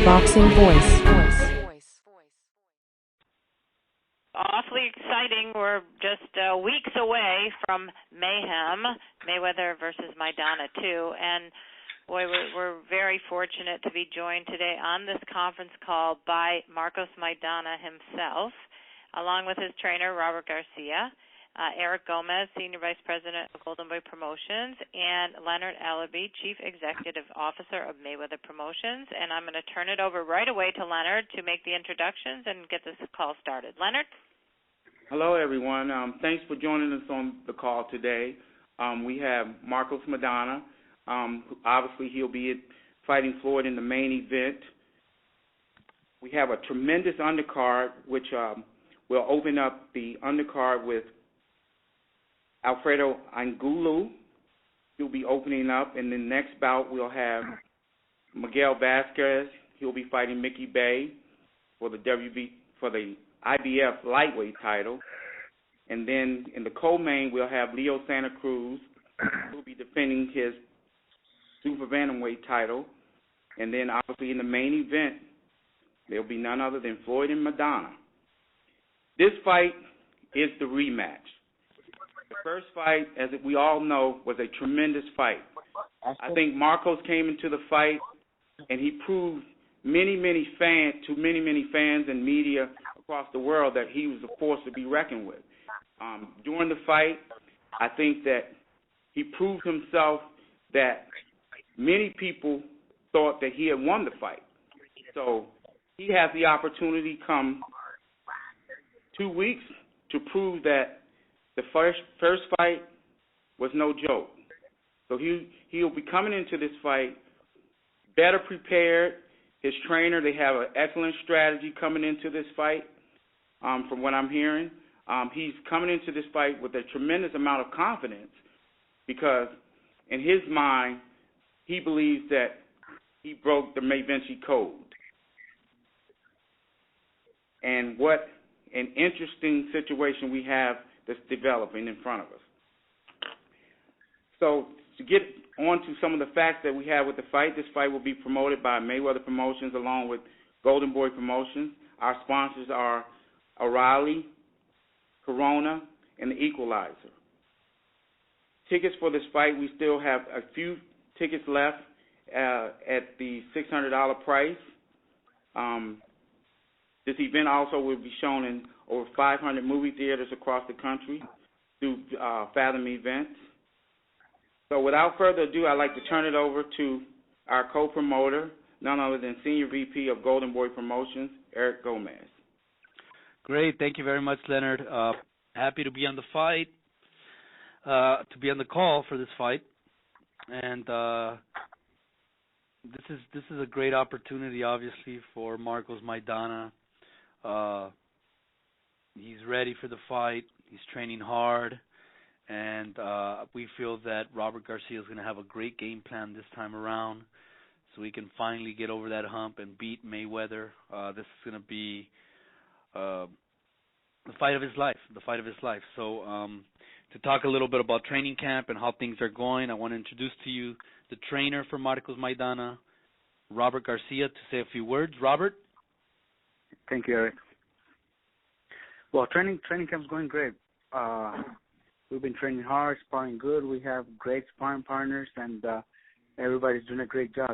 boxing voice. Awfully exciting. We're just weeks away from Mayhem, Mayweather versus Maidana 2, and boy, we're very fortunate to be joined today on this conference call by Marcos Maidana himself, along with his trainer, Robert Garcia, Eric Gomez, Senior Vice President of Golden Boy Promotions, and Leonard Allaby, Chief Executive Officer of Mayweather Promotions. And I'm going to turn it over right away to Leonard to make the introductions and get this call started. Leonard? Hello, everyone. Thanks for joining us on the call today. We have Marcos Maidana. Obviously, he'll be fighting Floyd in the main event. We have a tremendous undercard, which will open up the undercard with Alfredo Angulu. He'll be opening up, and the next bout we'll have Miguel Vasquez. He'll be fighting Mickey Bay for the IBF lightweight title. And then in the co-main, we'll have Leo Santa Cruz, who'll be defending his super bantamweight title. And then obviously in the main event, there'll be none other than Floyd and Maidana. This fight is the rematch. The first fight, as we all know, was a tremendous fight. I think Marcos came into the fight and he proved many fans and media across the world that he was a force to be reckoned with. During the fight, I think that he proved himself that many people thought that he had won the fight. So he has the opportunity come 2 weeks to prove that the first fight was no joke. So he'll be coming into this fight better prepared. His trainer, they have an excellent strategy coming into this fight, from what I'm hearing. He's coming into this fight with a tremendous amount of confidence because in his mind, he believes that he broke the Mayvinci code. And what an interesting situation we have that's developing in front of us. So to get on to some of the facts that we have with the fight, this fight will be promoted by Mayweather Promotions along with Golden Boy Promotions. Our sponsors are O'Reilly, Corona, and the Equalizer. Tickets for this fight, we still have a few tickets left at the $600 price. This event also will be shown in over 500 movie theaters across the country through Fathom Events. So without further ado, I'd like to turn it over to our co-promoter, none other than Senior VP of Golden Boy Promotions, Eric Gomez. Great. Thank you very much, Leonard. Happy to be on the fight, to be on the call for this fight. And this is a great opportunity, obviously, for Marcos Maidana. He's ready for the fight. He's training hard. And we feel that Robert Garcia is going to have a great game plan this time around so he can finally get over that hump and beat Mayweather. This is going to be the fight of his life, So to talk a little bit about training camp and how things are going, I want to introduce to you the trainer for Marcos Maidana, Robert Garcia, to say a few words. Robert? Thank you, Eric. Well, training camp's going great. We've been training hard, sparring good. We have great sparring partners, and everybody's doing a great job.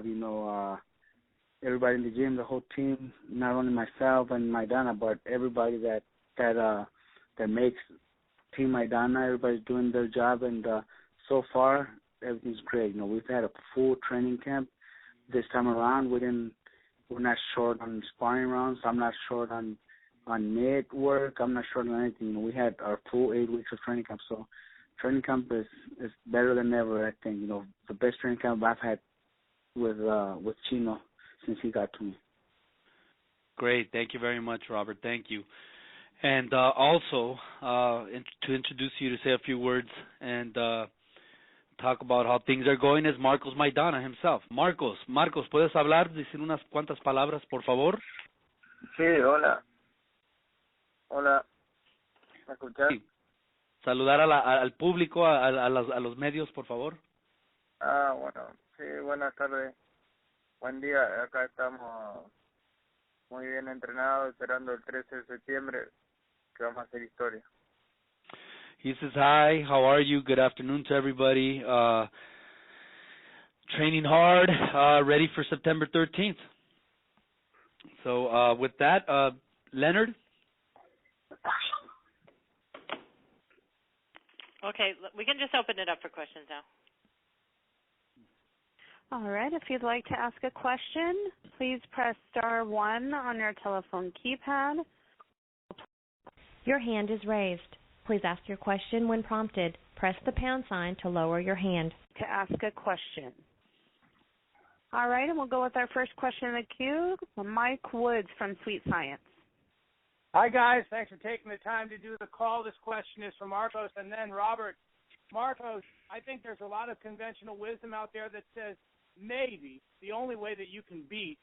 Everybody in the gym, the whole team, not only myself and Maidana, but everybody that makes Team Maidana. Everybody's doing their job, and so far everything's great. We've had a full training camp this time around. We're not short on sparring rounds. I'm not short on mid work. I'm not short on anything. We had our full 8 weeks of training camp, so training camp is better than ever. I think the best training camp I've had with Chino since he got to me. Great, thank you very much, Robert. Thank you. And also to introduce you, to say a few words and talk about how things are going is Marcos Maidana himself. Marcos, ¿puedes hablar, decir unas cuantas palabras, por favor? Sí, hola. Hola, ¿me escuchas? Sí. Saludar al público, a los medios, por favor. Bueno, sí, buenas tardes. Buen día, acá estamos muy bien entrenados, esperando el 13 de septiembre, que vamos a hacer historia. He says, hi, how are you? Good afternoon to everybody. Training hard, ready for September 13th. So with that, Leonard? Okay, we can just open it up for questions now. All right, if you'd like to ask a question, please press *1 on your telephone keypad. Your hand is raised. Please ask your question when prompted. Press the pound sign to lower your hand. To ask a question. All right, and we'll go with our first question in the queue, Mike Woods from Sweet Science. Hi, guys. Thanks for taking the time to do the call. This question is from Marcos and then Robert. Marcos, I think there's a lot of conventional wisdom out there that says maybe the only way that you can beat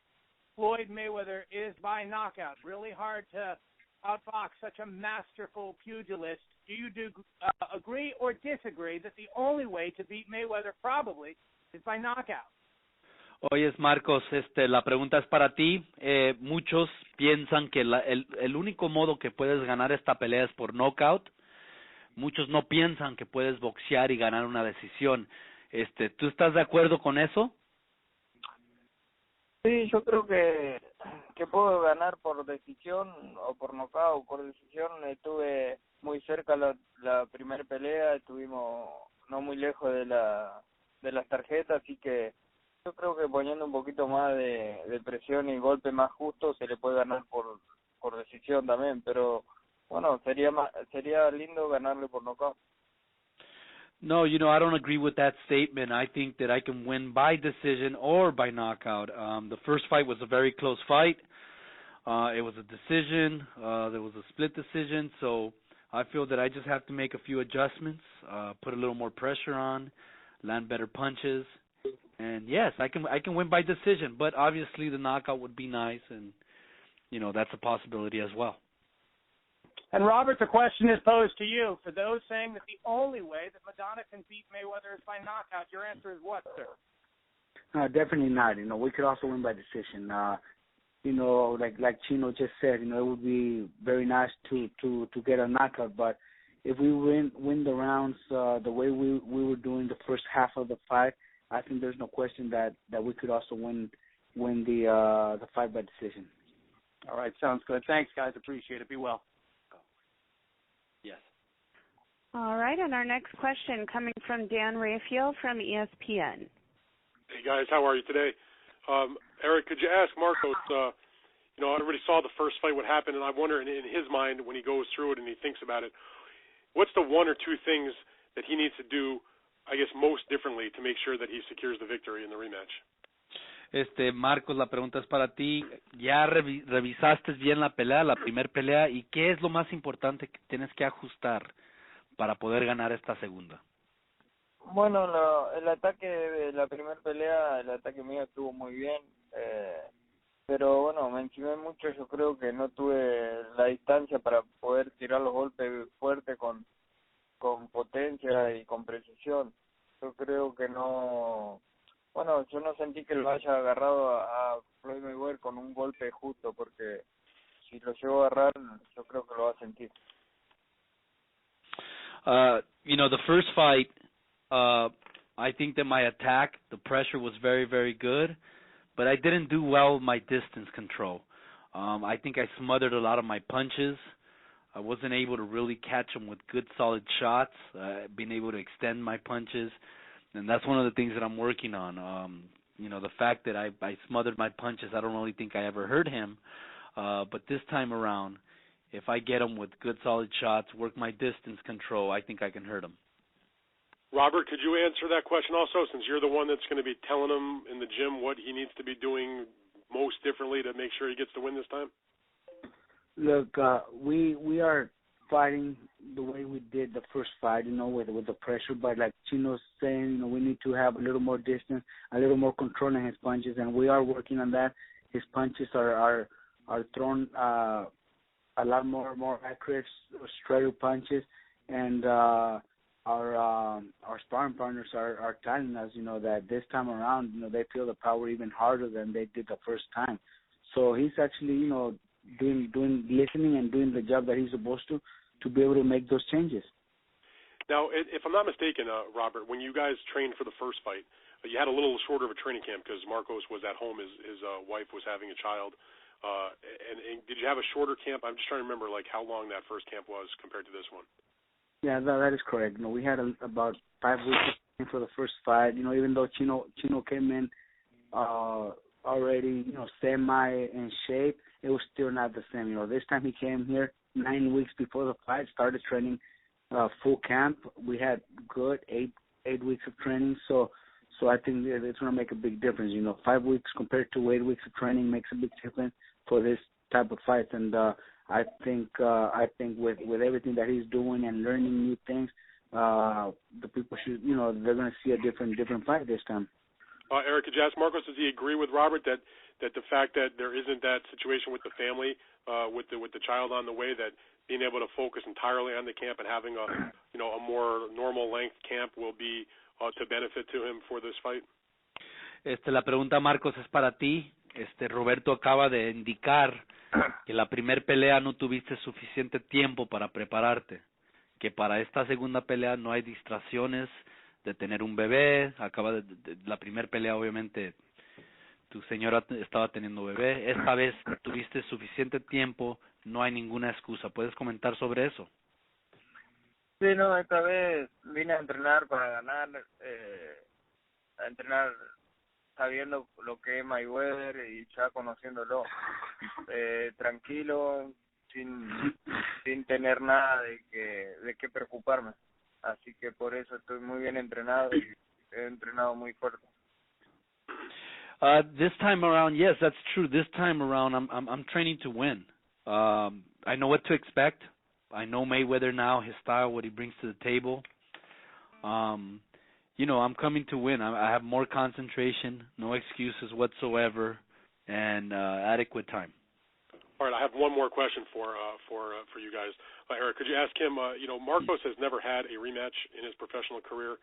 Floyd Mayweather is by knockout. Really hard to outbox such a masterful pugilist. Do you agree or disagree that the only way to beat Mayweather probably is by knockout? Oyes, Marcos, la pregunta es para ti. Muchos piensan que el único modo que puedes ganar esta pelea es por knockout. Muchos no piensan que puedes boxear y ganar una decisión. ¿Tú estás de acuerdo con eso? Sí, yo creo que puedo ganar por decisión o por nocaut. Por decisión estuve muy cerca la primera pelea, estuvimos no muy lejos de las tarjetas, así que yo creo que poniendo un poquito más de presión y golpe más justo se le puede ganar por decisión también, pero bueno, sería lindo ganarle por nocaut. No, I don't agree with that statement. I think that I can win by decision or by knockout. The first fight was a very close fight. It was a decision. There was a split decision. So I feel that I just have to make a few adjustments, put a little more pressure on, land better punches. And yes, I can win by decision. But obviously the knockout would be nice, and, that's a possibility as well. And Robert, the question is posed to you. For those saying that the only way that Maidana can beat Mayweather is by knockout, your answer is what, sir? Definitely not. We could also win by decision. Like Chino just said, it would be very nice to get a knockout. But if we win the rounds the way we were doing the first half of the fight, I think there's no question that we could also win the fight by decision. All right, sounds good. Thanks, guys. Appreciate it. Be well. Yes. All right, and our next question coming from Dan Rayfield from ESPN. Hey, guys. How are you today? Eric, could you ask Marcos, everybody saw the first fight, what happened, and I wonder in his mind when he goes through it and he thinks about it, what's the one or two things that he needs to do, I guess, most differently to make sure that he secures the victory in the rematch? Marcos, la pregunta es para ti. ¿Ya revisaste bien la primera pelea, y qué es lo más importante que tienes que ajustar para poder ganar esta segunda? Bueno, el ataque de la primera pelea, el ataque mío estuvo muy bien, pero bueno, me encimé mucho. Yo creo que no tuve la distancia para poder tirar los golpes fuertes con potencia y con precisión. Yo creo que no... Bueno, yo no sentí que lo haya agarrado a Floyd Mayweather con un golpe justo, porque si lo llevo a agarrar, yo creo que lo va a sentir. The first fight, I think that my attack, the pressure was very, very good, but I didn't do well with my distance control. I think I smothered a lot of my punches. I wasn't able to really catch them with good, solid shots, being able to extend my punches. And that's one of the things that I'm working on. The fact that I smothered my punches, I don't really think I ever hurt him. But this time around, if I get him with good, solid shots, work my distance control, I think I can hurt him. Robert, could you answer that question also, since you're the one that's going to be telling him in the gym what he needs to be doing most differently to make sure he gets the win this time? Look, we are fighting the way we did the first fight, with the pressure. But like Chino's saying, we need to have a little more distance, a little more control in his punches, and we are working on that. His punches are thrown a lot more accurate, straighter punches, and our sparring partners are telling us, that this time around, they feel the power even harder than they did the first time. So he's actually, doing listening and doing the job that he's supposed to be able to make those changes. Now, if I'm not mistaken, Robert, when you guys trained for the first fight, you had a little shorter of a training camp because Marcos was at home. His wife was having a child. And did you have a shorter camp? I'm just trying to remember, how long that first camp was compared to this one. Yeah, that is correct. We had about 5 weeks for the first fight. Even though Chino came in already, semi in shape, it was still not the same. This time he came here 9 weeks before the fight, started training full camp. We had good 8 weeks of training, so I think it's going to make a big difference. 5 weeks compared to 8 weeks of training makes a big difference for this type of fight. And I think with everything that he's doing and learning new things, the people should, they're going to see a different fight this time. Eric, could you ask Marcos, does he agree with Robert that the fact that there isn't that situation with the family, with the child on the way, that being able to focus entirely on the camp and having a more normal length camp will be to benefit to him for this fight? La pregunta, Marcos, es para ti. Roberto acaba de indicar que la primer pelea no tuviste suficiente tiempo para prepararte, que para esta segunda pelea no hay distracciones de tener un bebé. La primer pelea, obviamente, tu señora estaba teniendo bebé. Esta vez tuviste suficiente tiempo, no hay ninguna excusa. ¿Puedes comentar sobre eso? Sí, no, esta vez vine a entrenar para ganar, a entrenar sabiendo lo que es Mayweather y ya conociéndolo, tranquilo, sin tener nada de qué preocuparme. Así que por eso estoy muy bien entrenado y he entrenado muy fuerte. This time around, yes, that's true. This time around, I'm training to win. I know what to expect. I know Mayweather now, his style, what he brings to the table. I'm coming to win. I have more concentration, no excuses whatsoever, and adequate time. All right, I have one more question for you guys. Eric, could you ask him, Marcos has never had a rematch in his professional career.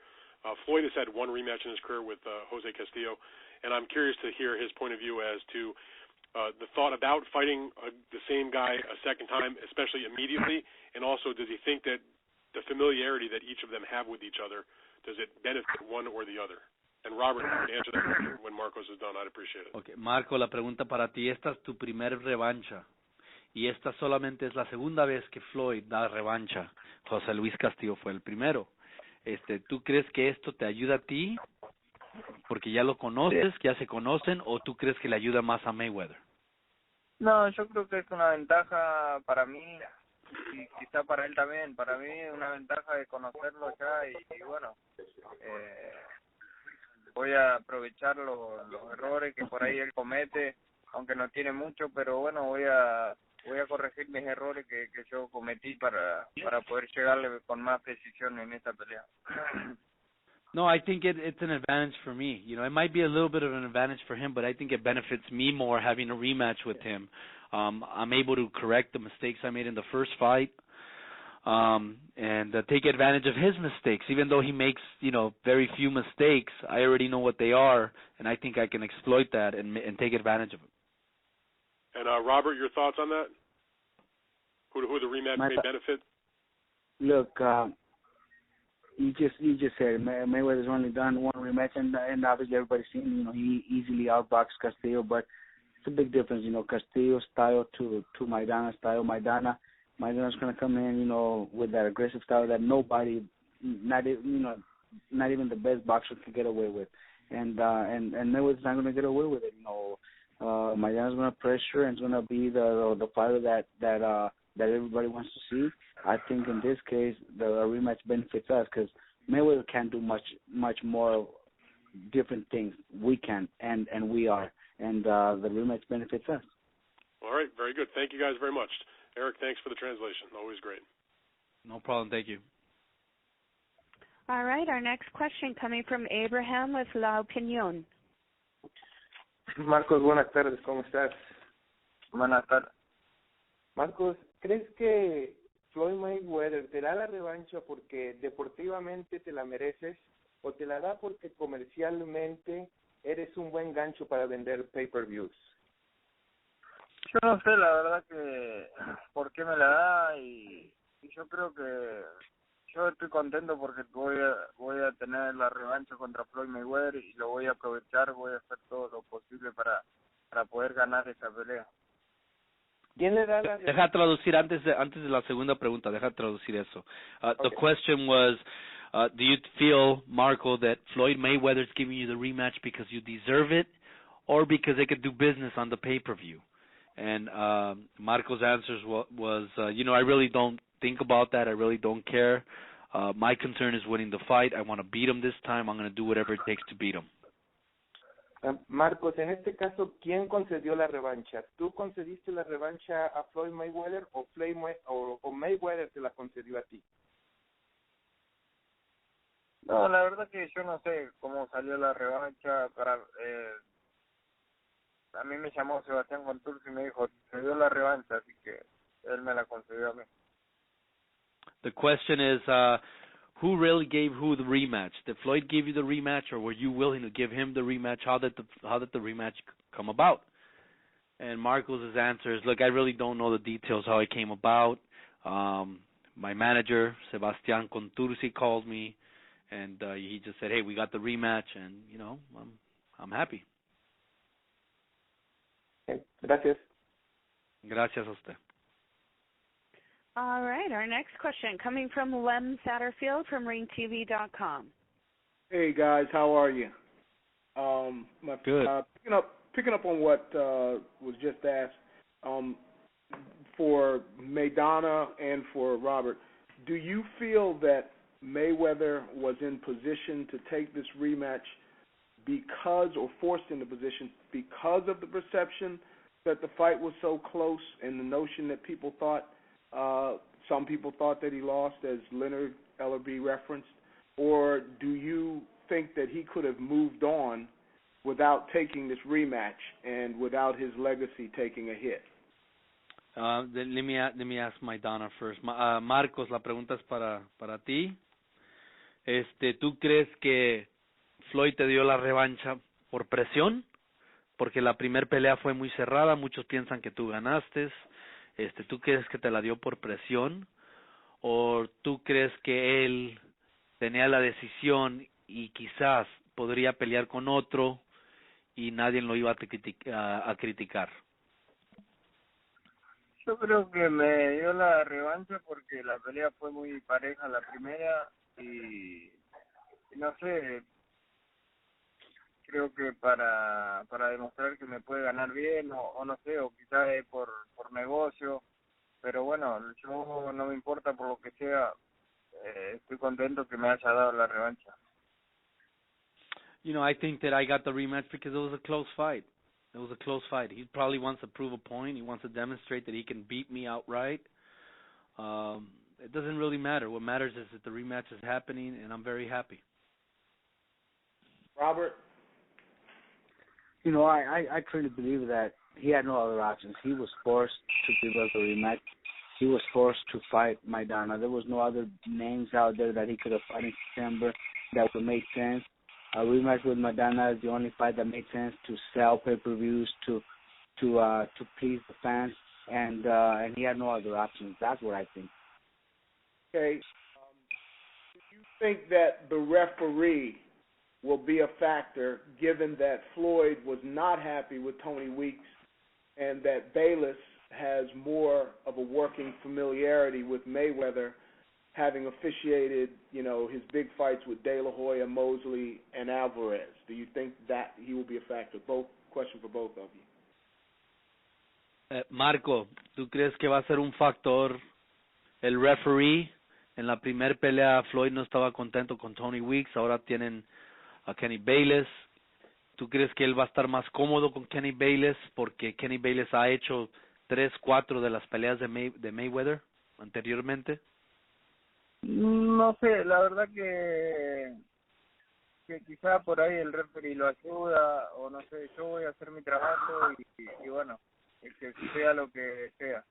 Floyd has had one rematch in his career with Jose Castillo, and I'm curious to hear his point of view as to the thought about fighting the same guy a second time, especially immediately, and also does he think that the familiarity that each of them have with each other, does it benefit one or the other? And Robert, if you can answer that when Marcos is done, I'd appreciate it. Okay, Marco, la pregunta para ti, esta es tu primer revancha, y esta solamente es la segunda vez que Floyd da revancha. José Luis Castillo fue el primero. ¿Tú crees que esto te ayuda a ti? Porque ya lo conoces, ya se conocen, o tú crees que le ayuda más a Mayweather? No, yo creo que es una ventaja para mí y quizá para él también. Para mí es una ventaja de conocerlo ya y bueno, voy a aprovechar los errores que por ahí él comete, aunque no tiene mucho, pero bueno, voy a corregir mis errores que yo cometí para poder llegarle con más precisión en esta pelea. No, I think it's an advantage for me. It might be a little bit of an advantage for him, but I think it benefits me more having a rematch with him. I'm able to correct the mistakes I made in the first fight, and take advantage of his mistakes. Even though he makes, very few mistakes, I already know what they are, and I think I can exploit that and take advantage of it. And Robert, your thoughts on that? Who the rematch may benefit? Look, you just said Mayweather's only done one rematch, and obviously everybody's seen, he easily outboxed Castillo, but it's a big difference, Castillo's style to Maidana's style. Maidana's going to come in, with that aggressive style that nobody, not even the best boxer can get away with, and Mayweather's not going to get away with it. Maidana's going to pressure, and it's going to be the fighter that everybody wants to see. I think in this case, the rematch benefits us because Mayweather can't do much more different things. We can, and we are, and the rematch benefits us. All right, very good. Thank you guys very much. Eric, thanks for the translation. Always great. No problem. Thank you. All right, our next question coming from Abraham with La Opinión. Marcos, buenas tardes, ¿cómo estás? Buenas tardes. Marcos, ¿crees que Floyd Mayweather te da la revancha porque deportivamente te la mereces o te la da porque comercialmente eres un buen gancho para vender pay-per-views? Yo no sé, la verdad que por qué me la da y yo creo que yo estoy contento porque voy a tener la revancha contra Floyd Mayweather y lo voy a aprovechar, voy a hacer todo lo posible para poder ganar esa pelea. ¿Quién le da la Deja traducir antes de la segunda pregunta, deja traducir eso. Okay. The question was, do you feel, Marco, that Floyd Mayweather's giving you the rematch because you deserve it or because they could do business on the pay-per-view? And Marco's answer was, I really don't think about that. I really don't care. My concern is winning the fight. I want to beat him this time. I'm going to do whatever it takes to beat him. Marcos, en este caso, ¿quién concedió la revancha? ¿Tú concediste la revancha a Floyd Mayweather o Mayweather te la concedió a ti? No, la verdad que yo no sé cómo salió la revancha. A mí me llamó Sebastián Contursi y me dijo, se dio la revancha, así que él me la concedió a mí. The question is, who really gave who the rematch? Did Floyd give you the rematch, or were you willing to give him the rematch? How did the rematch come about? And Marcos' answer is, look, I really don't know the details how it came about. My manager, Sebastián Contursi, called me, and he just said, hey, we got the rematch, and, I'm happy. Gracias. Gracias a usted. All right, our next question coming from Lem Satterfield from RingTV.com. Hey guys, how are you? Good. Picking up on what was just asked, for Maidana and for Robert, do you feel that Mayweather was in position to take this rematch or forced into position because of the perception that the fight was so close and the notion that people thought, some people thought that he lost, as Leonard Ellerby referenced, or do you think that he could have moved on without taking this rematch and without his legacy taking a hit? Let me ask Maidana first. Marcos, la pregunta es para ti. ¿Tú crees que Floyd te dio la revancha por presión? Porque la primer pelea fue muy cerrada, muchos piensan que tú ganaste. ¿Tú crees que te la dio por presión? ¿O tú crees que él tenía la decisión y quizás podría pelear con otro y nadie lo iba a criticar? Yo creo que me dio la revancha porque la pelea fue muy pareja la primera y no sé, creo que para demostrar que me puede ganar bien o no sé, o quizás por negocio, pero bueno, yo no me importa por lo que sea, estoy contento que me haya dado la revancha. I think that I got the rematch because it was a close fight. It was a close fight. He probably wants to prove a point. He wants to demonstrate that he can beat me outright. It doesn't really matter. What matters is that the rematch is happening, and I'm very happy. Robert? I truly believe that he had no other options. He was forced to give us a rematch. He was forced to fight Maidana. There was no other names out there that he could have fought in September that would make sense. A rematch with Maidana is the only fight that makes sense to sell pay-per-views, to please the fans, and he had no other options. That's what I think. Okay. Do you think that the referee will be a factor, given that Floyd was not happy with Tony Weeks and that Bayless has more of a working familiarity with Mayweather, having officiated, his big fights with De La Hoya, Mosley, and Alvarez? Do you think that he will be a factor? Question for both of you. Marco, ¿tú crees que va a ser un factor el referee? En la primer pelea Floyd no estaba contento con Tony Weeks, ahora tienen a Kenny Bayless. ¿Tú crees que él va a estar más cómodo con Kenny Bayless porque Kenny Bayless ha hecho 3, 4 de las peleas de Mayweather anteriormente? No sé, la verdad que quizá por ahí el referee lo ayuda o no sé, yo voy a hacer mi trabajo y bueno, que sea lo que sea.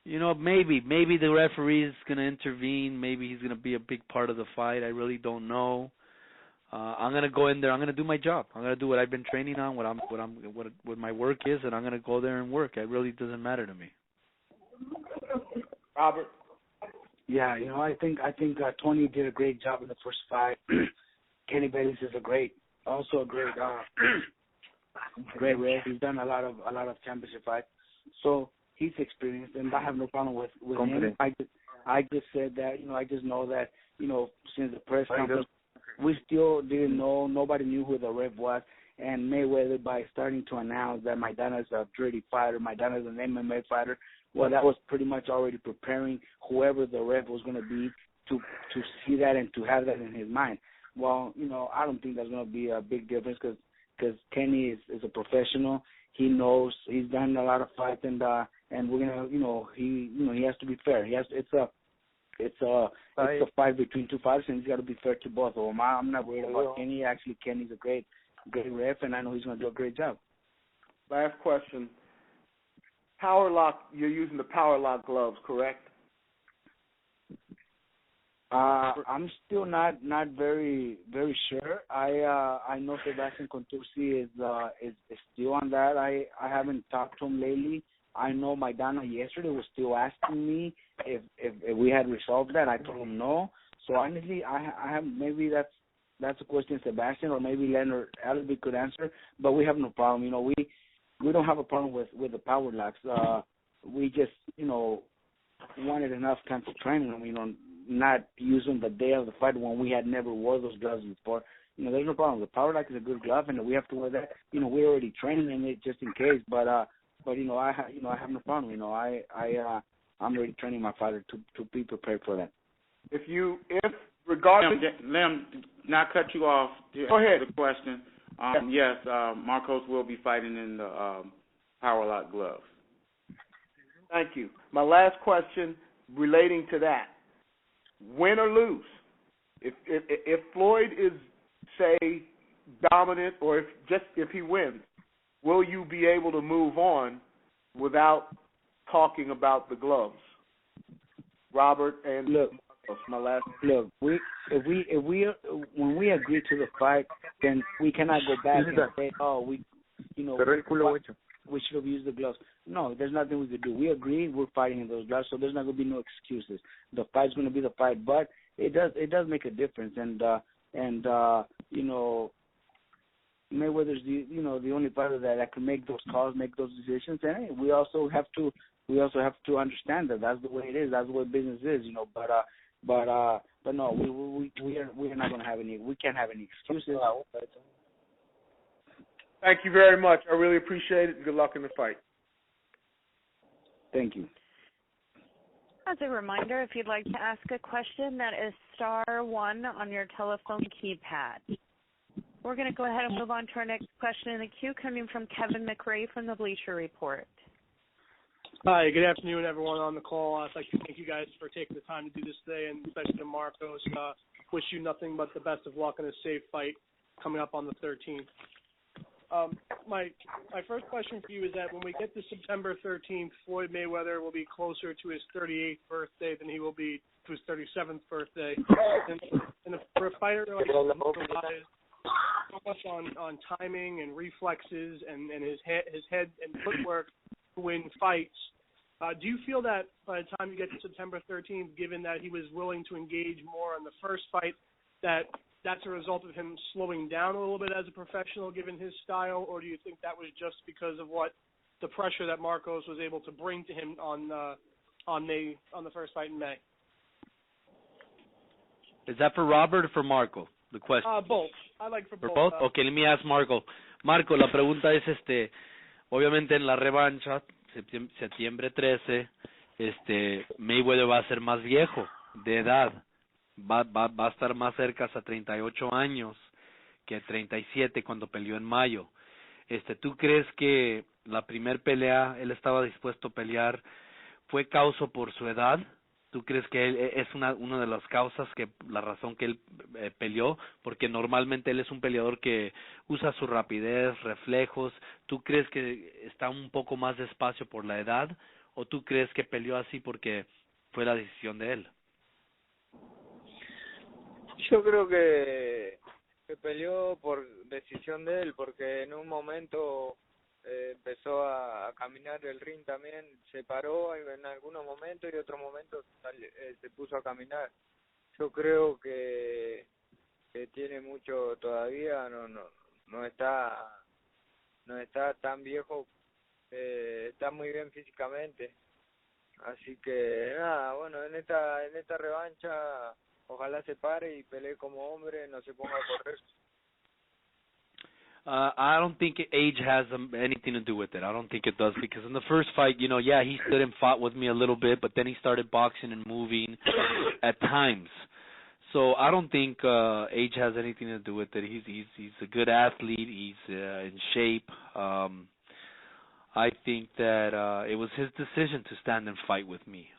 You know, maybe the referee is going to intervene. Maybe he's going to be a big part of the fight. I really don't know. I'm going to go in there. I'm going to do my job. I'm going to do what I've been training on, what my work is, and I'm going to go there and work. It really doesn't matter to me. Robert? Yeah, you know, I think Tony did a great job in the first fight. Kenny Bailey is a great great ref. He's done a lot of championship fights, so he's experienced, and I have no problem with him. I just said that, you know, I just know that, you know, since the press conference, we still didn't know. Nobody knew who the ref was, and Mayweather, by starting to announce that Maidana is a dirty fighter, Maidana is an MMA fighter, well, that was pretty much already preparing whoever the ref was going to be to see that and to have that in his mind. Well, you know, I don't think there's going to be a big difference because Kenny is a professional. He knows, he's done a lot of fights, and we're gonna, you know, he has to be fair. It's a fight between two fighters, and he's got to be fair to both of them. I'm not worried about Kenny. Actually, Kenny's a great ref, and I know he's going to do a great job. Last question. Power lock. You're using the power lock gloves, correct? I'm still not very sure. I know Sebastian Contursi is still on that. I haven't talked to him lately. I know Maidana yesterday was still asking me if we had resolved that. I told him no. So honestly, I have, maybe that's a question Sebastian or maybe Leonard Alby could answer. But we have no problem. You know, we don't have a problem with the power locks. We just, you know, wanted enough time for training them. You know, not use them the day of the fight when we had never wore those gloves before. You know, there's no problem. The power lock is a good glove, and we have to wear that. You know, we're already training in it just in case. But you know, I have no problem. You know, I'm already training my fighter to be prepared for that. If regardless, let him not cut you off. Go ahead. The question. Yes, Marcos will be fighting in the power lock gloves. Thank you. My last question relating to that: win or lose, if Floyd is, say, dominant, or if he wins, will you be able to move on without talking about the gloves? Robert and Marcos, my last. Look, if we when we agree to the fight, then we cannot go back and say, we should have used the gloves. No, there's nothing we could do. We agree, we're fighting in those gloves, so there's not going to be no excuses. The fight's going to be the fight, but it does make a difference, and you know, Mayweather's the only fighter that can make those calls, make those decisions, and hey, we also have to understand that that's the way it is, that's the way business is, you know. But no, we are not going to have any. We can't have any excuses. Thank you very much. I really appreciate it. Good luck in the fight. Thank you. As a reminder, if you'd like to ask a question, that is *1 on your telephone keypad. We're going to go ahead and move on to our next question in the queue, coming from Kevin McRae from the Bleacher Report. Hi, good afternoon, everyone on the call. I'd like to thank you guys for taking the time to do this today, and especially to Marcos. Wish you nothing but the best of luck in a safe fight coming up on the 13th. My first question for you is that when we get to September 13th, Floyd Mayweather will be closer to his 38th birthday than he will be to his 37th birthday. And for a fighter like him, so much on timing and reflexes and his head and footwork to win fights, do you feel that by the time you get to September 13th, given that he was willing to engage more in the first fight, that's a result of him slowing down a little bit as a professional given his style, or do you think that was just because of what the pressure that Marcos was able to bring to him on the first fight in May? Is that for Robert or for Marco, the question? Both. I like for both. Both? Okay, let me ask Marco. Marco, la pregunta es obviamente en la revancha, septiembre 13, Mayweather va a ser más viejo de edad. Va a estar más cerca a 38 años que 37 cuando peleó en mayo. ¿Tú crees que la primer pelea él estaba dispuesto a pelear fue causa por su edad? ¿Tú crees que él es una de las causas, que la razón que él peleó? Porque normalmente él es un peleador que usa su rapidez, reflejos. ¿Tú crees que está un poco más despacio por la edad? o tú crees que peleó así porque fue la decisión de él? Yo creo que peleó por decisión de él, porque en un momento empezó a caminar el ring también, se paró en algunos momentos y otros momentos se puso a caminar. Yo creo que tiene mucho todavía, no está tan viejo, está muy bien físicamente, así que nada, bueno, en esta revancha ojalá se pare y pelee como hombre, no se ponga a correr. I don't think age has anything to do with it. I don't think it does, because in the first fight, you know, yeah, he stood and fought with me a little bit, but then he started boxing and moving at times. So I don't think age has anything to do with it. He's a good athlete. He's in shape. I think that it was his decision to stand and fight with me.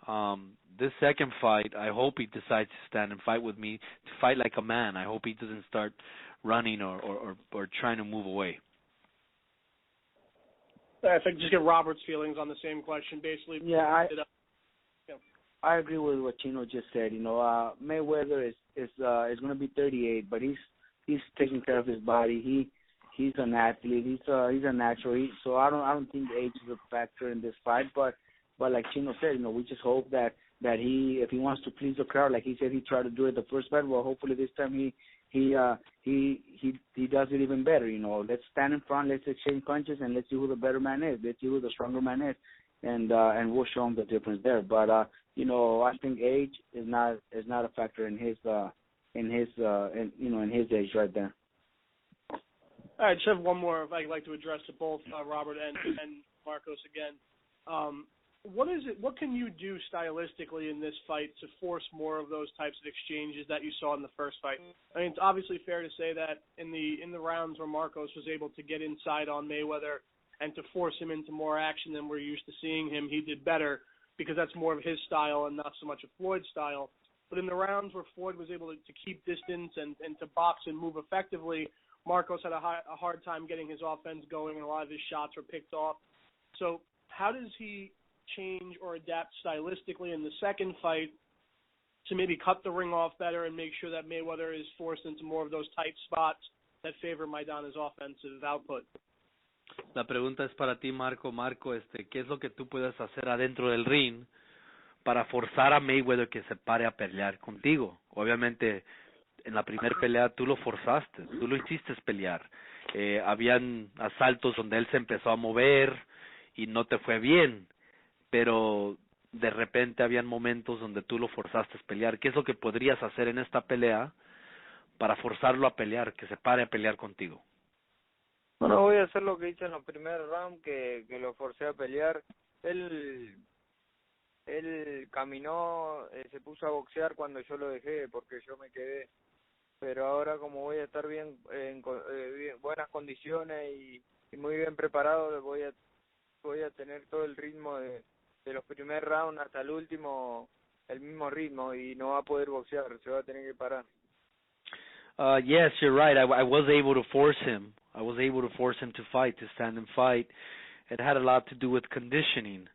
This second fight, I hope he decides to stand and fight with me, to fight like a man. I hope he doesn't start running or trying to move away. I think just get Robert's feelings on the same question, basically. Yeah, I agree with what Chino just said. You know, Mayweather is going to be 38, but he's taking care of his body. He's an athlete. He's a natural. So I don't think age is a factor in this fight. But like Chino said, you know, we just hope that he, if he wants to please the crowd, like he said he tried to do it the first fight. Well, hopefully this time he does it even better. You know, let's stand in front, let's exchange punches, and let's see who the better man is. Let's see who the stronger man is, and we'll show him the difference there. But you know, I think age is not a factor in his age right there. All right, just have one more if I'd like to address to both Robert and Marcos again. What can you do stylistically in this fight to force more of those types of exchanges that you saw in the first fight? I mean, it's obviously fair to say that in the rounds where Marcos was able to get inside on Mayweather and to force him into more action than we're used to seeing him, he did better because that's more of his style and not so much of Floyd's style. But in the rounds where Floyd was able to keep distance and to box and move effectively, Marcos had a hard time getting his offense going, and a lot of his shots were picked off. So how does he change or adapt stylistically in the second fight to maybe cut the ring off better and make sure that Mayweather is forced into more of those tight spots that favor Maidana's offensive output? La pregunta es para ti, Marco. Marco, ¿qué es lo que tú puedes hacer adentro del ring para forzar a Mayweather que se pare a pelear contigo? Obviamente, en la primera pelea tú lo forzaste, tú lo hiciste pelear. Habían asaltos donde él se empezó a mover y no te fue bien, pero de repente habían momentos donde tú lo forzaste a pelear. ¿Qué es lo que podrías hacer en esta pelea para forzarlo a pelear, que se pare a pelear contigo? Bueno, voy a hacer lo que hice en los primeros rounds, que lo forcé a pelear. Él caminó, se puso a boxear cuando yo lo dejé, porque yo me quedé. Pero ahora, como voy a estar bien en buenas condiciones y muy bien preparado, voy a tener todo el ritmo de los primeros rounds hasta el último, el mismo ritmo, y no va a poder boxear, se va a tener que parar. Yes, you're right. I was able to force him. I was able to force him to fight, to stand and fight. It had a lot to do with conditioning.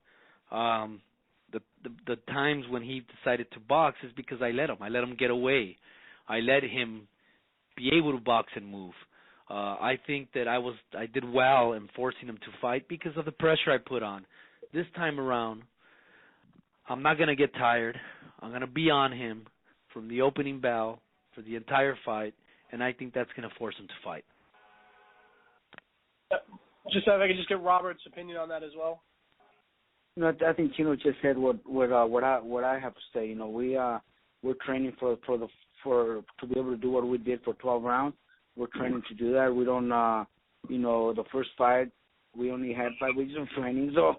The times when he decided to box is because I let him get away. I let him be able to box and move. I think that I did well in forcing him to fight because of the pressure I put on. This time around, I'm not going to get tired. I'm going to be on him from the opening bell for the entire fight, and I think that's going to force him to fight. Just if I could just get Robert's opinion on that as well. No, I think Chino just said what I have to say. You know, we're training to be able to do what we did for 12 rounds. We're training to do that. We don't, the first fight we only had 5 weeks of training, so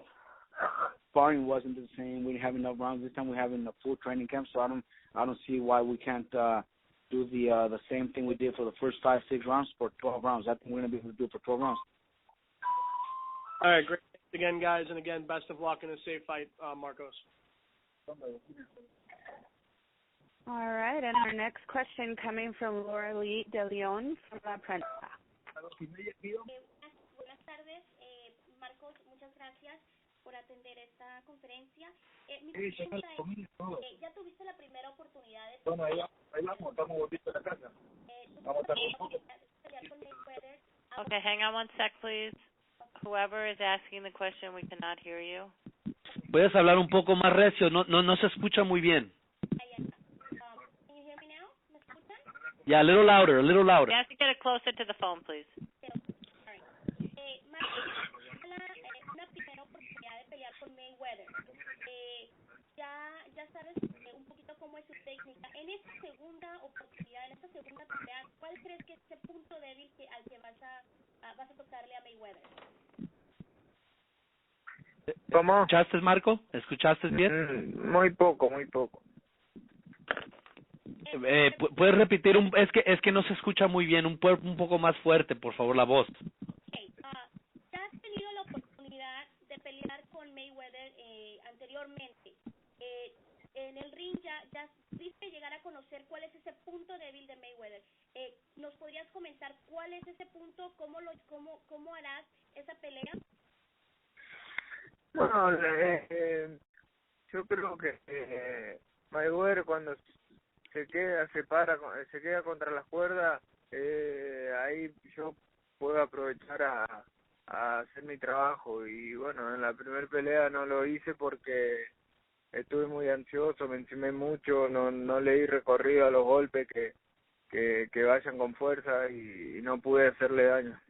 sparring wasn't the same. We didn't have enough rounds. This time we're having a full training camp, so I don't see why we can't do the same thing we did for the first 5-6 rounds for 12 rounds. I think we're going to be able to do it for 12 rounds. All right, great. Thanks again, guys, and again, best of luck in a safe fight, Marcos. All right, and our next question coming from Laura Lee de Leon from La Prensa. Buenas tardes, Marcos, muchas gracias por atender esta conferencia. Mi pregunta es, ya tuviste la primera oportunidad de... Bueno, ahí vamos, estamos volviendo a la casa. Vamos a estar un poco. Okay, hang on one sec, please. Whoever is asking the question, we cannot hear you. Puedes hablar un poco más recio, no se escucha muy bien. Can you hear me now? ¿Me escuchan? Yeah, a little louder, a little louder. You have to get it closer to the phone, please. Una primera oportunidad de pelear con Mayweather. Ya sabes un poquito cómo es su técnica. En esta segunda oportunidad, en esta segunda pelea, ¿cuál crees que es ese punto débil al que vas a tocarle a Mayweather? ¿Cómo? ¿Escuchaste, Marco? ¿Escuchaste bien? Muy poco, muy poco. ¿Puedes repetir? Es que no se escucha muy bien. Un poco más fuerte, por favor, la voz. Okay. Ya has tenido la oportunidad de pelear con Mayweather anteriormente. En el ring ya pudiste llegar a conocer cuál es ese punto débil de Mayweather. ¿Nos podrías comentar cuál es ese punto? ¿Cómo harás esa pelea? Bueno, yo creo que Mayweather cuando se queda contra las cuerdas, ahí yo puedo aprovechar a hacer mi trabajo. Y bueno, en la primera pelea no lo hice porque estuve muy ansioso, me encimé mucho, no le di recorrido a los golpes que vayan con fuerza y no pude hacerle daño.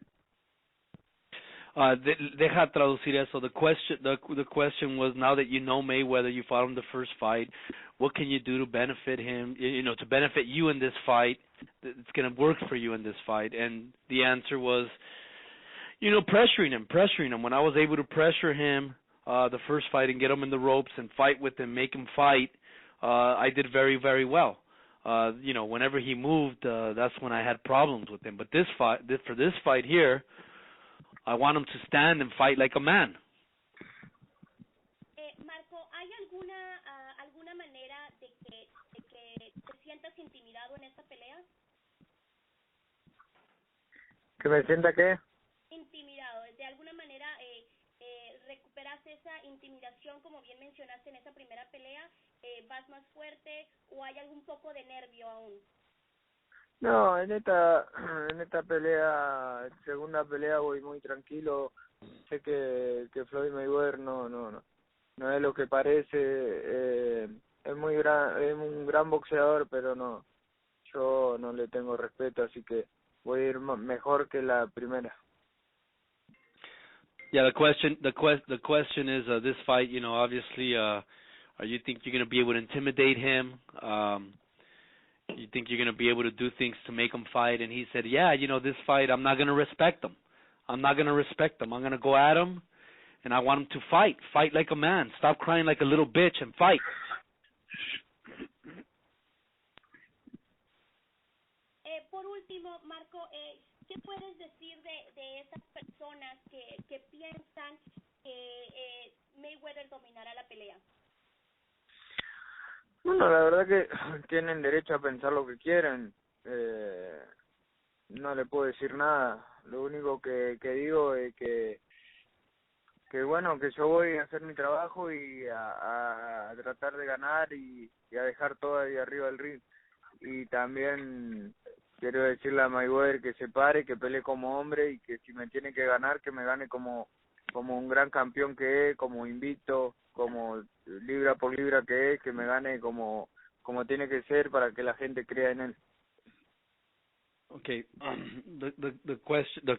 Deja traducir eso. The question was, now that you know Mayweather, you fought him the first fight, what can you do to benefit him, to benefit you in this fight, it's going to work for you in this fight? And the answer was, pressuring him. When I was able to pressure him the first fight and get him in the ropes and fight with him, make him fight, I did very, very well. Whenever he moved, that's when I had problems with him. But for this fight here, I want him to stand and fight like a man. Marco, ¿hay alguna manera de que te sientas intimidado en esta pelea? ¿Que me sienta qué? Intimidado. De alguna manera recuperas esa intimidación, como bien mencionaste en esa primera pelea, vas más fuerte o hay algún poco de nervio aún. No, en esta pelea, segunda pelea, voy muy tranquilo. Sé que Floyd Mayweather no es lo que parece. Es un gran boxeador, pero yo no le tengo respeto, así que voy a ir mejor que la primera. Yeah, the question is this fight. Obviously, you think you're going to be able to intimidate him? You think you're going to be able to do things to make him fight? And he said, yeah, this fight, I'm not going to respect him. I'm going to go at him, and I want him to fight like a man. Stop crying like a little bitch and fight. Por último, Marco, ¿qué puedes decir de esas personas que piensan que Mayweather dominará la pelea? Bueno, la verdad que tienen derecho a pensar lo que quieran. No le puedo decir nada. Lo único que digo es que bueno, que yo voy a hacer mi trabajo y a tratar de ganar y a dejar todo ahí arriba del ring. Y también quiero decirle a Mayweather que se pare, que pelee como hombre y que si me tiene que ganar, que me gane como un gran campeón que es, como invicto, como libra por libra que es, que me gane como tiene que ser para que la gente crea en él. Okay, the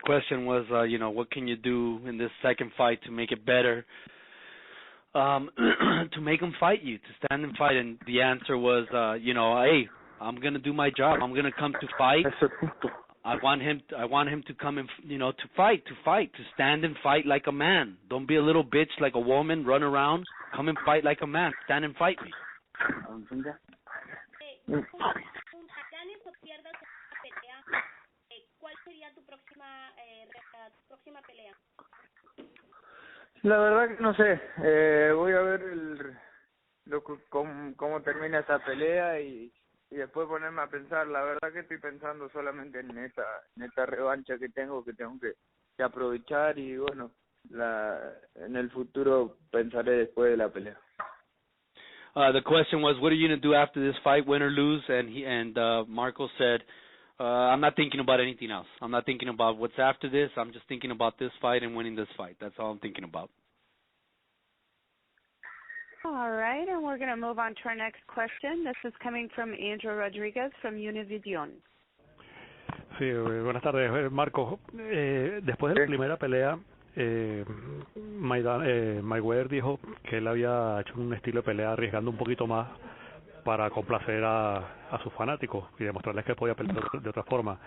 question was, what can you do in this second fight to make it better, to make him fight you, to stand and fight? And the answer was, hey, I'm gonna do my job. I'm gonna come to fight. I want him to come and to fight, to stand and fight like a man. Don't be a little bitch like a woman, run around. Come and fight like a man. Stand and fight me. Ganes o pierdas esta pelea, ¿cuál sería tu próxima pelea? La verdad que no sé. Voy a ver cómo termina esa pelea y después ponerme a pensar. La verdad que estoy pensando solamente en esta revancha que tengo que aprovechar y bueno, en el futuro pensaré después de la pelea. The question was, what are you going to do after this fight, win or lose? And Marco said, I'm not thinking about anything else. I'm not thinking about what's after this. I'm just thinking about this fight and winning this fight. That's all I'm thinking about. All right, and we're going to move on to our next question. This is coming from Andrew Rodriguez from Univision. Sí, buenas tardes, Marco. Después de la primera pelea, Mayweather dijo que él había hecho un estilo de pelea arriesgando un poquito más para complacer a sus fanáticos y demostrarles que podía pelear de otra forma.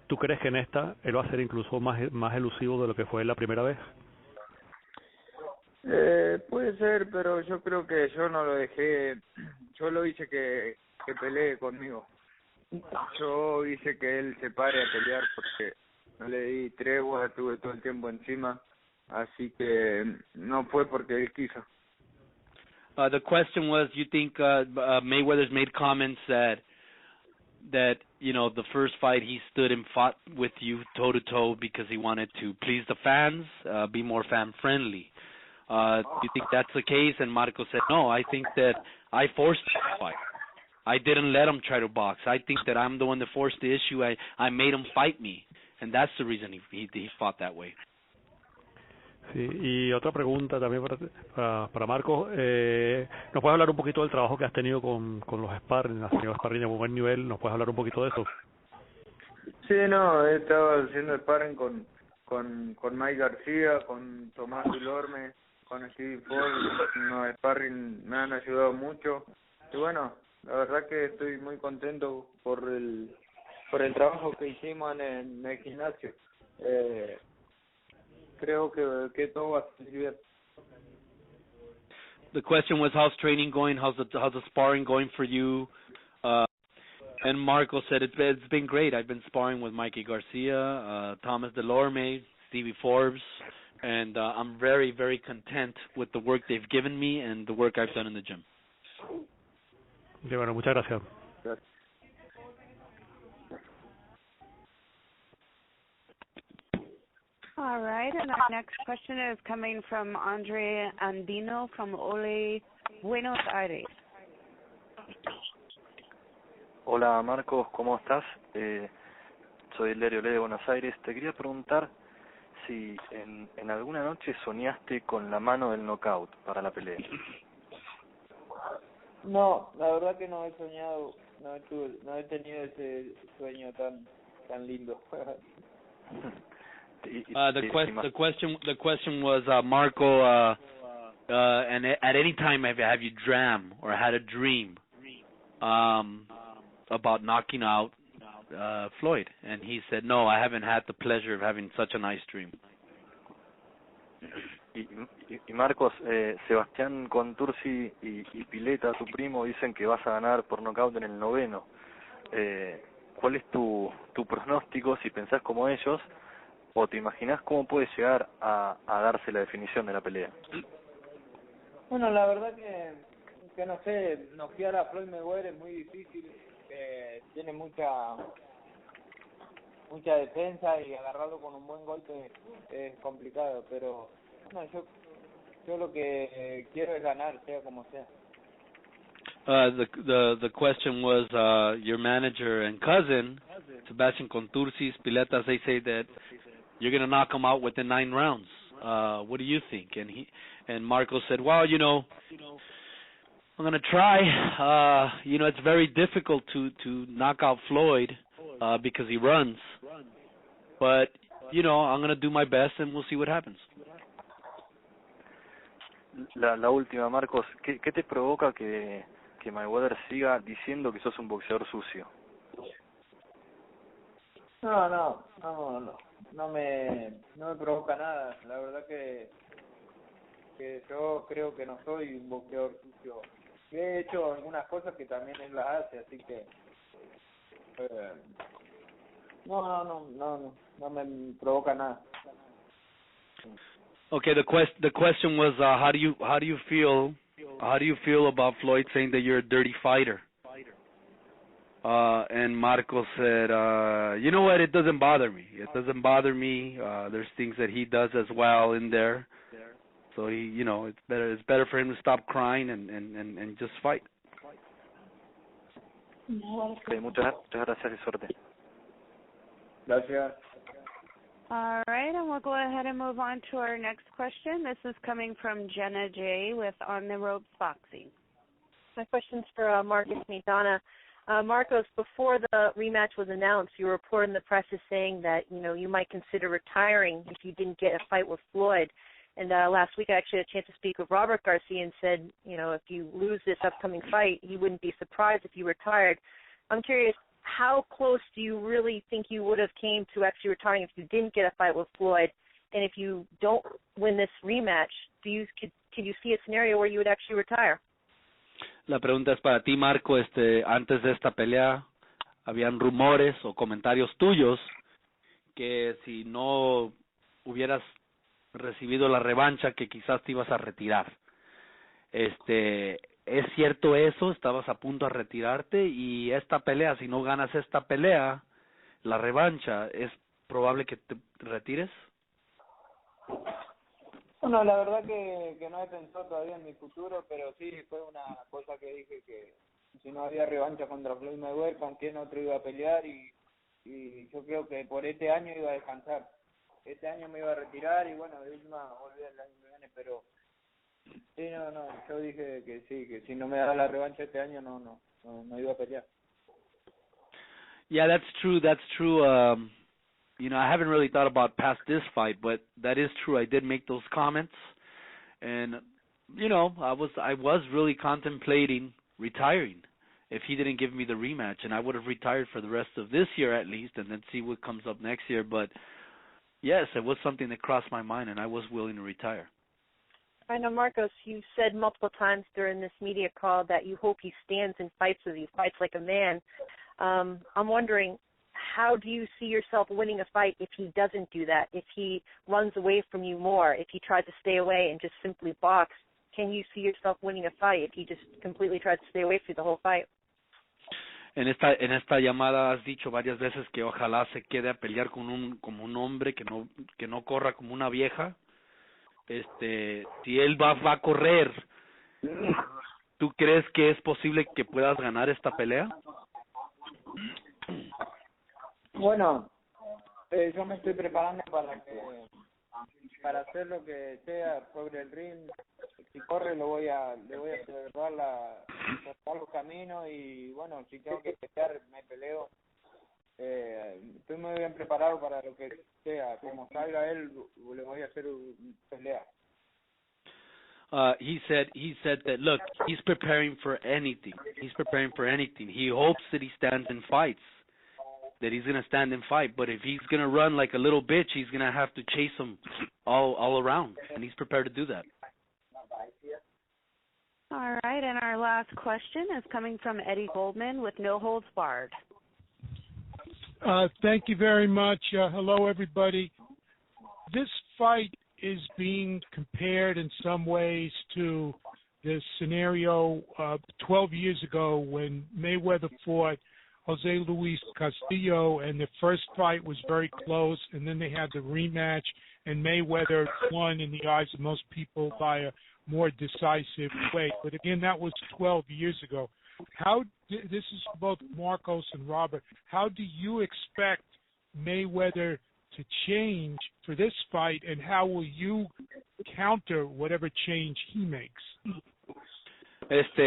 ¿Tú crees que en esta él va a ser incluso más elusivo de lo que fue la primera vez? Puede ser, pero yo creo que yo no lo dejé, yo lo hice que pelee conmigo. Yo hice que él se pare a pelear porque no le di tregua, estuve todo el tiempo encima, así que no fue porque él quiso. The question was, you think Mayweather's made comments that you know the first fight he stood and fought with you toe to toe because he wanted to please the fans, be more fan friendly. Do you think that's the case? And Marco said, no, I think that I forced him to fight. I didn't let him try to box. I think that I'm the one that forced the issue. I made him fight me, and that's the reason he fought that way. Sí, y otra pregunta también para Marcos. ¿Nos puedes hablar un poquito del trabajo que has tenido con los sparring? Has tenido sparring a buen nivel. ¿Nos puedes hablar un poquito de eso? Sí, no, he estado haciendo sparring con Mike García, con Tomás Delorme, con Steve Forbes. Los sparring me han ayudado mucho. Y bueno, la verdad que estoy muy contento por el trabajo que hicimos en el gimnasio. Creo que todo va a salir bien. The question was, how's training going? How's the sparring going for you? And Marco said it's been great. I've been sparring with Mikey Garcia, Thomas Delorme, Stevie Forbes, and I'm very, very content with the work they've given me and the work I've done in the gym. Sí, bueno, muchas gracias. Gracias. All right, and our next question is coming from Andre Andino from Ole, Buenos Aires. Hola Marcos, ¿cómo estás? Soy Lerio de Buenos Aires. Te quería preguntar si en alguna noche soñaste con la mano del knockout para la pelea. No, la verdad que no he soñado, no he tenido ese sueño tan lindo. The question was, Marco, and at any time have you dreamt or had a dream about knocking out Floyd? And he said, no, I haven't had the pleasure of having such a nice dream. Y Marcos, Sebastián Contursi y Pileta, tu primo, dicen que vas a ganar por nocaut en el 9º. ¿Cuál es tu pronóstico si pensás como ellos? ¿O te imaginás cómo puede llegar a darse la definición de la pelea? Bueno, la verdad que no sé, noquear a Floyd Mayweather es muy difícil, tiene mucha defensa y agarrarlo con un buen golpe es complicado, pero no, yo lo que quiero es ganar, sea como sea. The question was, your manager and cousin, Sebastian Contursi, Piletas, they say that you're going to knock him out within 9 rounds. What do you think? And Marco said, well, you know, I'm going to try. You know, it's very difficult to knock out Floyd because he runs. But, you know, I'm going to do my best and we'll see what happens. La última, Marcos, ¿qué te provoca que Mayweather siga diciendo que sos un boxeador sucio? No me provoca nada. La verdad que yo creo que no soy un boxeador sucio. He hecho algunas cosas que también él las hace, así que no me provoca nada. Okay, the question was, how do you feel about Floyd saying that you're a dirty fighter? And Marco said, you know what, it doesn't bother me. It doesn't bother me. There's things that he does as well in there. So it's better for him to stop crying and just fight. Okay, muchas gracias y suerte. Gracias. All right, and we'll go ahead and move on to our next question. This is coming from Jenna J. with On the Ropes Boxing. My question's for Marcos Maidana. Marcos, before the rematch was announced, you were reporting in the press as saying that you might consider retiring if you didn't get a fight with Floyd. And last week I actually had a chance to speak with Robert Garcia and said, if you lose this upcoming fight, he wouldn't be surprised if you retired. I'm curious, how close do you really think you would have came to actually retiring if you didn't get a fight with Floyd? And if you don't win this rematch, could you see a scenario where you would actually retire? La pregunta es para ti, Marco. Antes de esta pelea, habían rumores o comentarios tuyos que si no hubieras recibido la revancha, que quizás te ibas a retirar. ¿Es cierto eso? ¿Estabas a punto de retirarte? Y esta pelea, si no ganas esta pelea, la revancha, ¿es probable que te retires? Bueno, la verdad que no he pensado todavía en mi futuro, pero sí fue una cosa que dije que si no había revancha contra Floyd Mayweather, con quién otro iba a pelear y yo creo que por este año iba a descansar. Este año me iba a retirar y bueno, de última volví el año que viene, pero sí, yo dije que sí, que si no me daba la revancha este año no iba a pelear. Yeah, that's true. I haven't really thought about past this fight, but that is true. I did make those comments, and I was really contemplating retiring if he didn't give me the rematch, and I would have retired for the rest of this year at least, and then see what comes up next year. But yes, it was something that crossed my mind, and I was willing to retire. I know, Marcos, you said multiple times during this media call that you hope he stands and fights with you, fights like a man. I'm wondering, how do you see yourself winning a fight if he doesn't do that, if he runs away from you more, if he tries to stay away and just simply box? Can you see yourself winning a fight if he just completely tries to stay away through the whole fight? En esta llamada has dicho varias veces que ojalá se quede a pelear como un hombre, que no corra como una vieja. Si él va a correr, ¿tú crees que es posible que puedas ganar esta pelea? Bueno, yo me estoy preparando para hacer lo que sea sobre el ring. Si corre le voy a cerrar los caminos y bueno, si tengo que pelear me peleo. Estoy muy bien preparado para lo que sea, como salga él le voy a hacer pelea. He said that look, he's preparing for anything. He hopes that he stands and fights, that he's gonna stand and fight. But if he's gonna run like a little bitch, he's gonna have to chase him all around, and he's prepared to do that. All right, and our last question is coming from Eddie Goldman with No Holds Barred. Thank you very much. Hello, everybody. This fight is being compared in some ways to the scenario 12 years ago when Mayweather fought Jose Luis Castillo, and the first fight was very close, and then they had the rematch, and Mayweather won in the eyes of most people by a more decisive way. But again, that was 12 years ago. This is both Marcos and Robert. How do you expect Mayweather to change for this fight, and how will you counter whatever change he makes?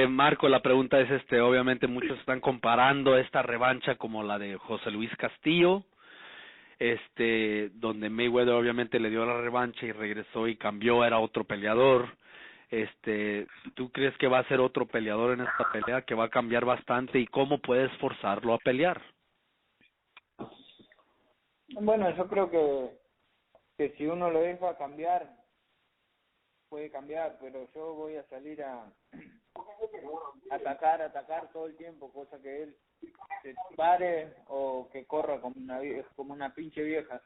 Marco, la pregunta es, obviamente muchos están comparando esta revancha como la de José Luis Castillo, donde Mayweather obviamente le dio la revancha y regresó y cambió, era otro peleador. ¿Tú crees que va a ser otro peleador en esta pelea, que va a cambiar bastante, y cómo puedes forzarlo a pelear? Bueno, yo creo que si uno lo deja cambiar, puede cambiar, pero yo voy a salir a atacar todo el tiempo, cosa que él se pare o que corra como una pinche vieja.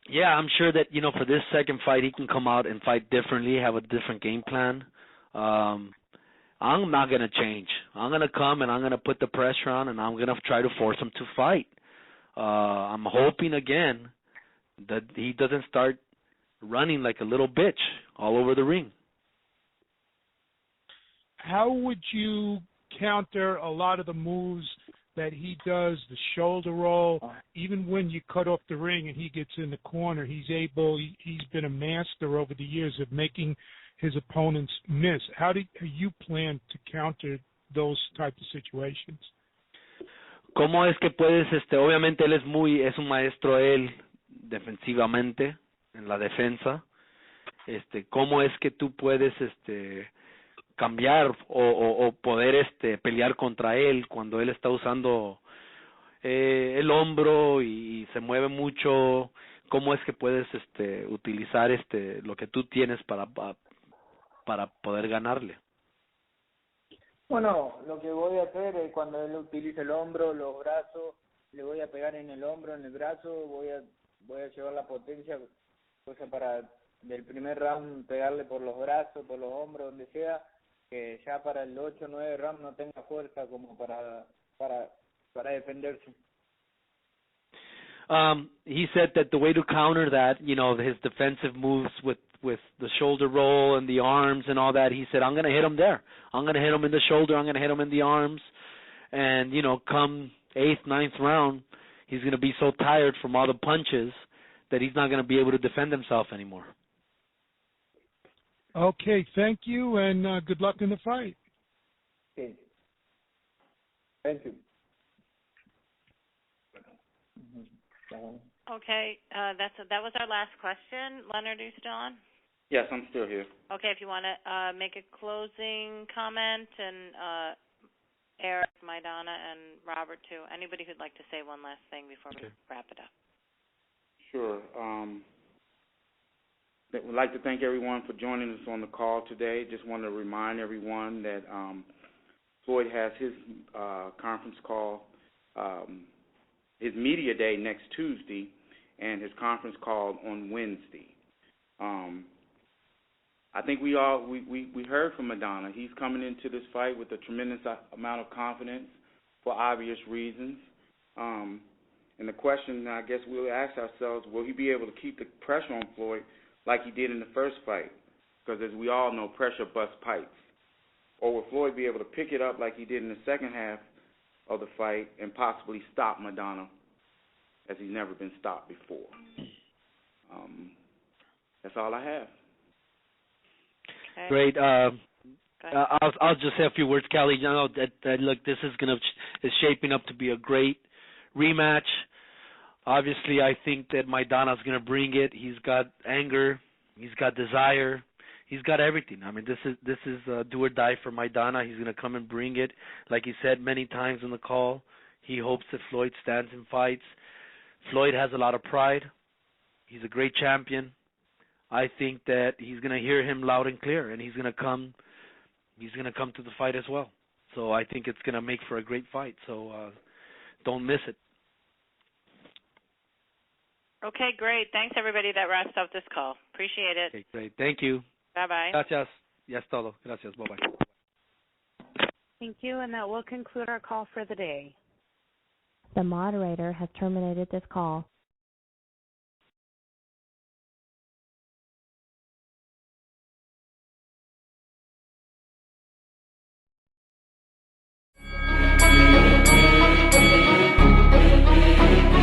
Yeah, I'm sure that, for this second fight, he can come out and fight differently, have a different game plan. I'm not going to change. I'm going to come and I'm going to put the pressure on and I'm going to try to force him to fight. I'm hoping again that he doesn't start running like a little bitch all over the ring. How would you counter a lot of the moves that he does, the shoulder roll, even when you cut off the ring and he gets in the corner, he's been a master over the years of making his opponents miss. How do you plan to counter those types of situations? ¿Cómo es que puedes, obviamente él es un maestro él defensivamente, en la defensa, ¿cómo es que tú puedes, cambiar o poder, pelear contra él cuando él está usando el hombro y se mueve mucho? ¿Cómo es que puedes, utilizar, lo que tú tienes para poder ganarle? Bueno, lo que voy a hacer es cuando él utilice el hombro, los brazos, le voy a pegar en el hombro, en el brazo, voy a llevar la potencia, cosa para del primer round pegarle por los brazos, por los hombros, donde sea, que ya para el 8 o 9 round no tenga fuerza como para defenderse. He said that the way to counter that, his defensive moves with the shoulder roll and the arms and all that, he said, I'm going to hit him there. I'm going to hit him in the shoulder. I'm going to hit him in the arms. And, come 8th, 9th round, he's going to be so tired from all the punches that he's not going to be able to defend himself anymore. Okay, thank you, and good luck in the fight. Okay. Thank you. Okay, that was our last question. Leonard, are you still on? Yes, I'm still here. Okay, if you want to make a closing comment, and Eric, Maidana, and Robert too. Anybody who'd like to say one last thing before we wrap it up? Sure. We'd like to thank everyone for joining us on the call today. Just want to remind everyone that Floyd has his conference call, his media day next Tuesday, and his conference call on Wednesday. I think we heard from Maidana. He's coming into this fight with a tremendous amount of confidence for obvious reasons. And the question I guess we'll ask ourselves, will he be able to keep the pressure on Floyd like he did in the first fight? Because as we all know, pressure busts pipes. Or will Floyd be able to pick it up like he did in the second half of the fight and possibly stop Maidana as he's never been stopped before? That's all I have. Okay. Great. I'll just say a few words, Kelly. That look, this is shaping up to be a great rematch. Obviously, I think that Maidana's going to bring it. He's got anger. He's got desire. He's got everything. I mean, this is do or die for Maidana. He's going to come and bring it. Like he said many times on the call, he hopes that Floyd stands and fights. Floyd has a lot of pride. He's a great champion. I think that he's going to hear him loud and clear, and he's going to come to the fight as well. So I think it's going to make for a great fight. So don't miss it. Okay, great. Thanks, everybody. That wraps up this call. Appreciate it. Okay, great. Thank you. Bye-bye. Gracias. Ya es todo. Gracias. Bye-bye. Thank you, and that will conclude our call for the day. The moderator has terminated this call.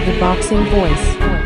The Boxing Voice.